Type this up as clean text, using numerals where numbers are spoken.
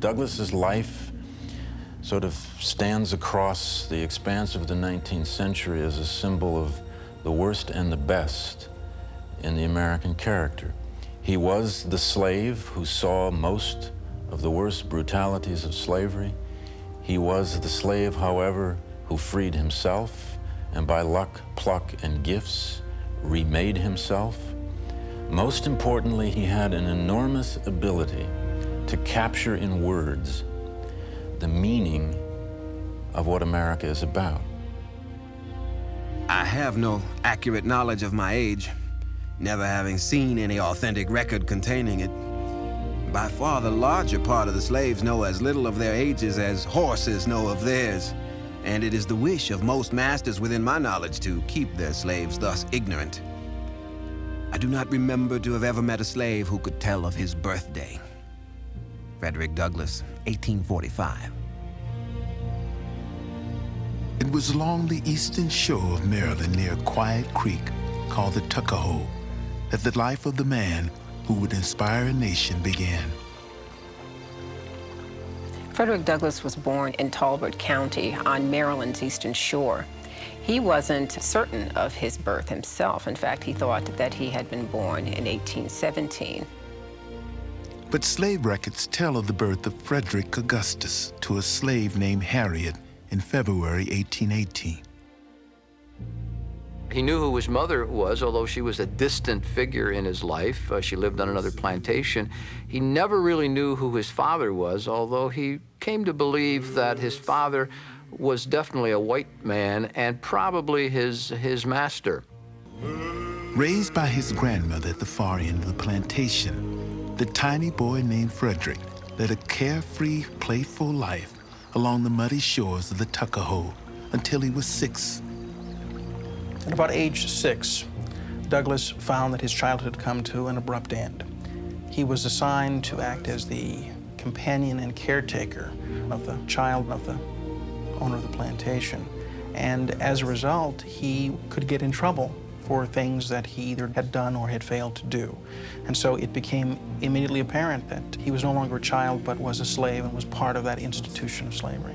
Douglass's life sort of stands across the expanse of the 19th century as a symbol of the worst and the best in the American character. He was the slave who saw most of the worst brutalities of slavery. He was the slave, however, who freed himself and by luck, pluck, and gifts remade himself. Most importantly, he had an enormous ability to capture in words the meaning of what America is about. I have no accurate knowledge of my age, never having seen any authentic record containing it. By far the larger part of the slaves know as little of their ages as horses know of theirs, and it is the wish of most masters within my knowledge to keep their slaves thus ignorant. I do not remember to have ever met a slave who could tell of his birthday. Frederick Douglass, 1845. It was along the eastern shore of Maryland near a quiet creek called the Tuckahoe that the life of the man who would inspire a nation began. Frederick Douglass was born in Talbot County on Maryland's eastern shore. He wasn't certain of his birth himself. In fact, he thought that he had been born in 1817. But slave records tell of the birth of Frederick Augustus to a slave named Harriet in February 1818. He knew who his mother was, although she was a distant figure in his life. She lived on another plantation. He never really knew who his father was, although he came to believe that his father was definitely a white man and probably his master. Raised by his grandmother at the far end of the plantation, the tiny boy named Frederick led a carefree, playful life along the muddy shores of the Tuckahoe until he was 6. At about age 6, Douglass found that his childhood had come to an abrupt end. He was assigned to act as the companion and caretaker of the child of the owner of the plantation. And as a result, he could get in trouble for things that he either had done or had failed to do. And so it became immediately apparent that he was no longer a child, but was a slave and was part of that institution of slavery.